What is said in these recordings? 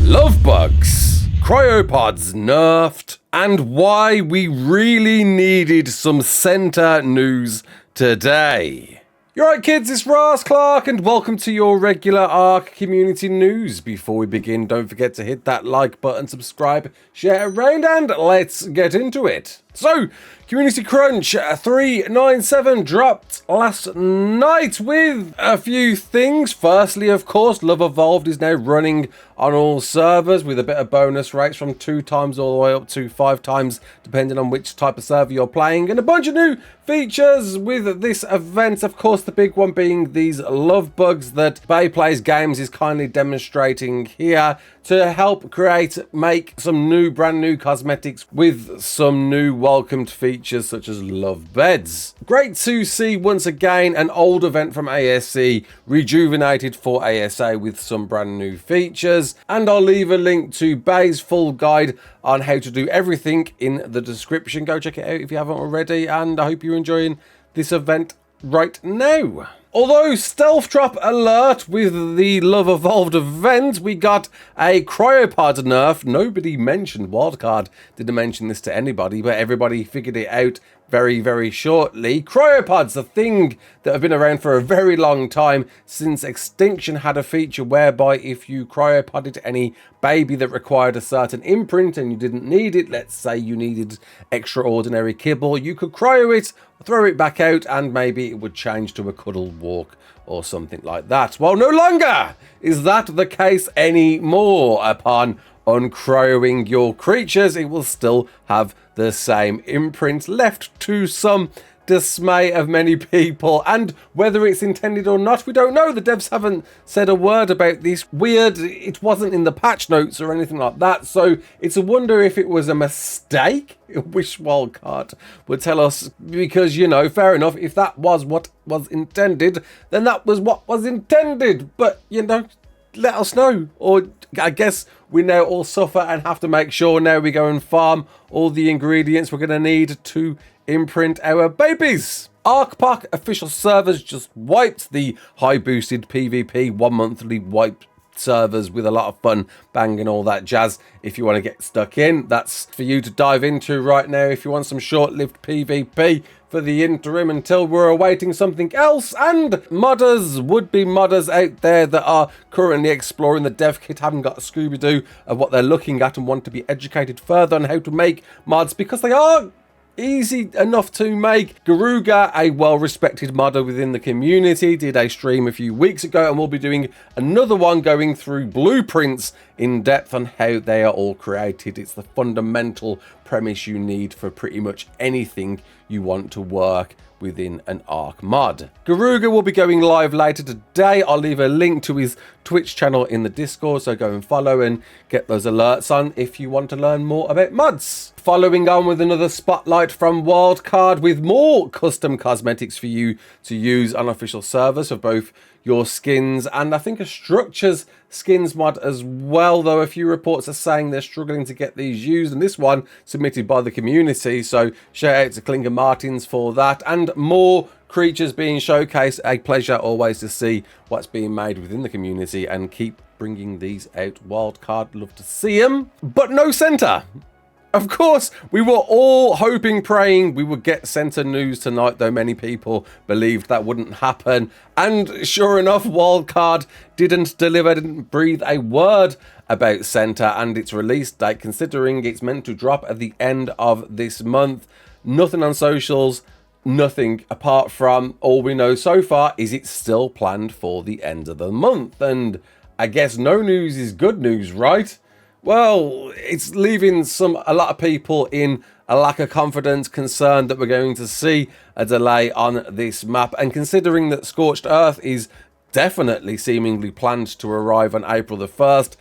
Love bugs, cryopods nerfed, and why we really needed some center news today. You're right, kids, it's Raasclark, and welcome to your regular ARK community news. Before we begin, don't forget to hit that like button, subscribe, share around, and let's get into it. So, Community Crunch 397 dropped last night with a few things. Firstly, of course, Love Evolved is now running on all servers with a bit of bonus rates from 2 times all the way up to 5 times, depending on which type of server you're playing, and a bunch of new features with this event. Of course, the big one being these love bugs that Bay Plays Games is kindly demonstrating here to help make some brand new cosmetics with some new welcomed features such as love beds. Great to see once again an old event from ASC rejuvenated for ASA with some brand new features, and I'll leave a link to Bay's full guide on how to do everything in the description. Go check it out if you haven't already, and I hope you're enjoying this event right now. Although stealth drop alert with the Love Evolved event, we got a Cryopod nerf. Nobody mentioned Wildcard, didn't mention this to anybody, but everybody figured it out very, very shortly. Cryopods, a thing that have been around for a very long time, since Extinction had a feature whereby if you cryopoded any baby that required a certain imprint and you didn't need it, let's say you needed extraordinary kibble, you could cryo it, throw it back out, and maybe it would change to a cuddle walk or something like that. Well, no longer is that the case anymore. Upon uncryoing your creatures, it will still have the same imprint, left to some dismay of many people, and whether it's intended or not, we don't know. The devs haven't said a word about this. Weird, it wasn't in the patch notes or anything like that, so it's a wonder if it was a mistake. I wish Wildcard would tell us, because, you know, fair enough, if that was what was intended, then that was what was intended, but, you know, let us know. Or I guess we now all suffer and have to make sure now we go and farm all the ingredients we're going to need to imprint our babies. ARK official servers just wiped the high boosted PvP 1 monthly wipe servers with a lot of fun, banging all that jazz. If you want to get stuck in, that's for you to dive into right now. If you want some short-lived PvP for the interim until we're awaiting something else, and modders, would-be modders out there that are currently exploring the dev kit, haven't got a Scooby-Doo of what they're looking at and want to be educated further on how to make mods, because they are easy enough to make. Garuga, a well-respected modder within the community, did a stream a few weeks ago, and we'll be doing another one going through blueprints in depth on how they are all created. It's the fundamental premise you need for pretty much anything you want to work within an ARK mod. Garuga will be going live later today. I'll leave a link to his Twitch channel in the Discord, so go and follow and get those alerts on if you want to learn more about mods. Following on with another spotlight from Wildcard with more custom cosmetics for you to use on official servers for both your skins and I think a structures skins mod as well, though a few reports are saying they're struggling to get these used, and this one submitted by the community, so shout out to Klinger Martins for that. And more creatures being showcased. A pleasure always to see what's being made within the community and keep bringing these out. Wildcard, love to see them, but no center. Of course, we were all hoping, praying we would get center news tonight, though many people believed that wouldn't happen. And sure enough, Wildcard didn't deliver, didn't breathe a word about center and its release date, considering it's meant to drop at the end of this month. Nothing on socials, nothing apart from all we know so far is it's still planned for the end of the month. And I guess no news is good news, right? Well, it's leaving a lot of people in a lack of confidence, concerned that we're going to see a delay on this map. And considering that Scorched Earth is definitely seemingly planned to arrive on April the 1st,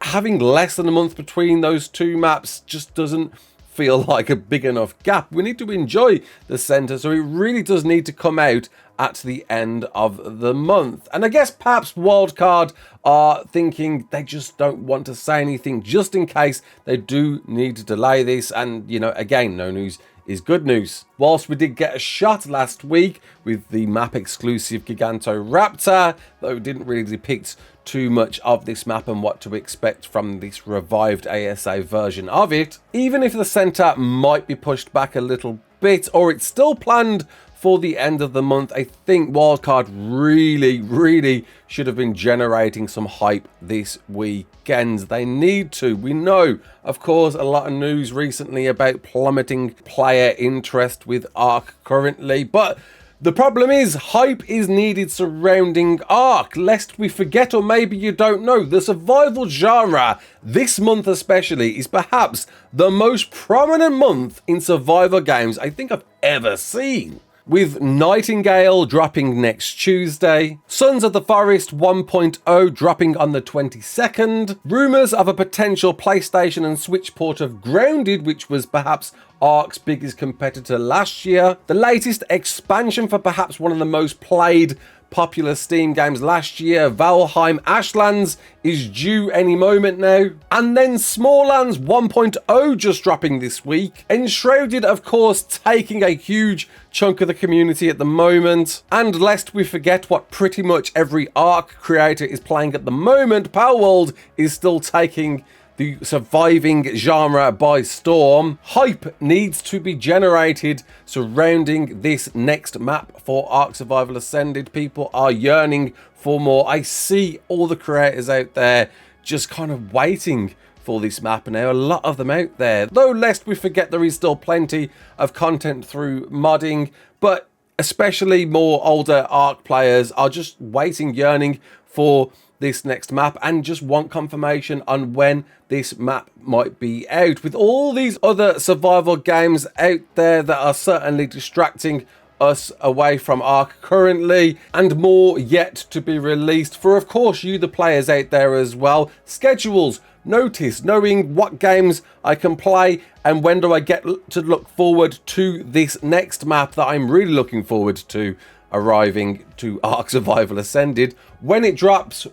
having less than a month between those two maps just doesn't feel like a big enough gap. We need to enjoy the center, so it really does need to come out at the end of the month. And I guess perhaps Wildcard are thinking they just don't want to say anything just in case they do need to delay this. And, you know, again, no news is good news. Whilst we did get a shot last week with the map exclusive Gigantoraptor, though it didn't really depict too much of this map and what to expect from this revived ASA version of it, even if the center might be pushed back a little bit, or it's still planned for the end of the month, I think Wildcard really should have been generating some hype this weekend. They need to. We know, of course, a lot of news recently about plummeting player interest with ARK currently, but the problem is hype is needed surrounding ARK, lest we forget, or maybe you don't know, the survival genre this month especially is perhaps the most prominent month in survival games I think I've ever seen. With Nightingale dropping next Tuesday, Sons of the Forest 1.0 dropping on the 22nd, rumours of a potential PlayStation and Switch port of Grounded, which was perhaps ARK's biggest competitor last year, the latest expansion for perhaps one of the most played popular Steam games last year, Valheim Ashlands, is due any moment now. And then Smalllands 1.0 just dropping this week. Enshrouded, of course, taking a huge chunk of the community at the moment. And lest we forget what pretty much every ARK creator is playing at the moment, Palworld is still taking the surviving genre by storm. Hype needs to be generated surrounding this next map for ARK Survival Ascended. People are yearning for more. I see all the creators out there just kind of waiting for this map now. A lot of them out there. Though lest we forget, there is still plenty of content through modding, but especially more older ARK players are just waiting, yearning for this next map and just want confirmation on when this map might be out. With all these other survival games out there that are certainly distracting us away from ARK currently, and more yet to be released for, of course, you the players out there as well. Schedules, notice, knowing what games I can play and when do I get to look forward to this next map that I'm really looking forward to arriving to ARK Survival Ascended. When it drops,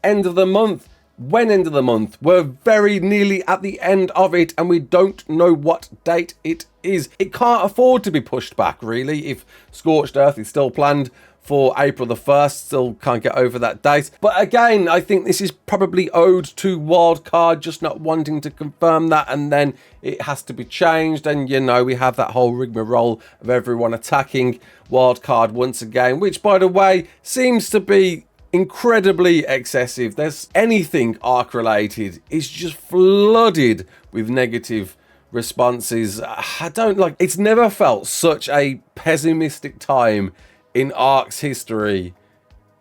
end of the month. When end of the month? We're very nearly at the end of it and we don't know what date it is. It can't afford to be pushed back, really. If Scorched Earth is still planned for April the 1st, still can't get over that date. But again, I think this is probably owed to Wildcard just not wanting to confirm that, and then it has to be changed. And, you know, we have that whole rigmarole of everyone attacking Wildcard once again, which, by the way, seems to be incredibly excessive. There's anything ARK related is just flooded with negative responses. I don't like, it's never felt such a pessimistic time in ARK's history,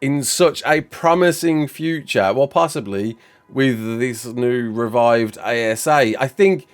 in such a promising future. Well, possibly with this new revived ASA. I think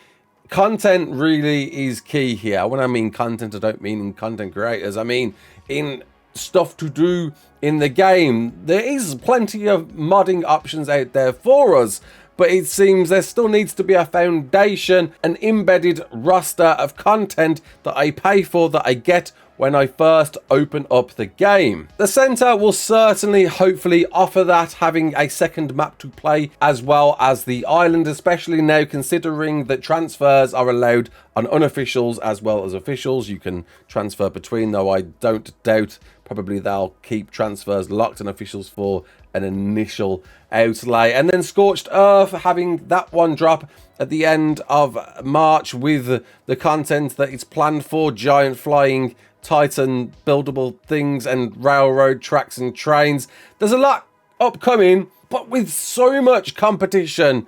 content really is key here. When I mean content, I don't mean in content creators. I mean in stuff to do in the game. There is plenty of modding options out there for us, but it seems there still needs to be a foundation, an embedded roster of content that I pay for, that I get when I first open up the game. The center will certainly, hopefully, offer that, having a second map to play as well as the island, especially now considering that transfers are allowed on unofficials as well as officials. You can transfer between, though I don't doubt probably they'll keep transfers locked on officials for an initial outlay. And then Scorched Earth, having that one drop at the end of March with the content that it's planned for, giant flying Titan buildable things and railroad tracks and trains. There's a lot upcoming, but with so much competition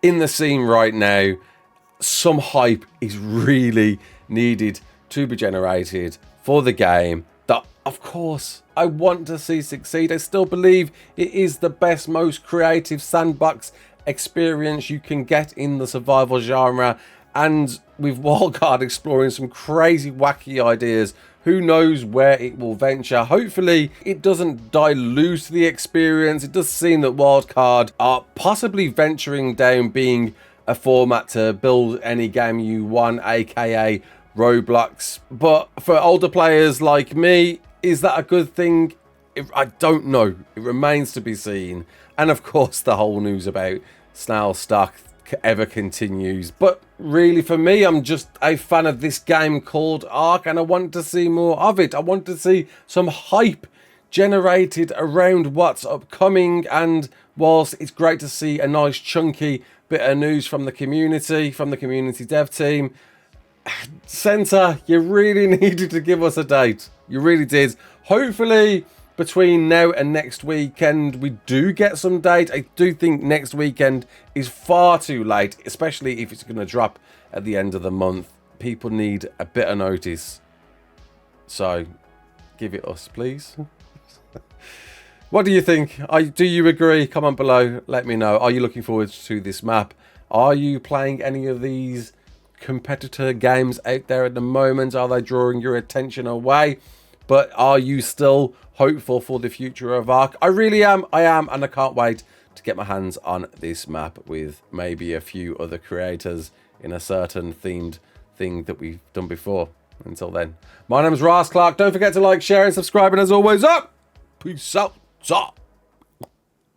in the scene right now, some hype is really needed to be generated for the game that, of course, I want to see succeed. I still believe it is the best, most creative sandbox experience you can get in the survival genre, and with Wildcard exploring some crazy wacky ideas, who knows where it will venture. Hopefully it doesn't dilute the experience. It does seem that Wildcard are possibly venturing down being a format to build any game you want, aka Roblox. But for older players like me, is that a good thing? I don't know. It remains to be seen. And of course, the whole news about snail stock ever continues. But really, for me, I'm just a fan of this game called ARK, and I want to see more of it. I want to see some hype generated around what's upcoming, and whilst it's great to see a nice chunky bit of news from the community dev team, Centre, you really needed to give us a date. You really did. Hopefully between now and next weekend we do get some date. I do think next weekend is far too late, especially if it's going to drop at the end of the month. People need a bit of notice, so give it us, please. What do you think? Do you agree? Comment below, let me know. Are you looking forward to this map? Are you playing any of these competitor games out there at the moment? Are they drawing your attention away? But are you still hopeful for the future of ARK? I really am. I am, and I can't wait to get my hands on this map with maybe a few other creators in a certain themed thing that we've done before. Until then, my name is Raasclark. Don't forget to like, share, and subscribe. And as always, peace out.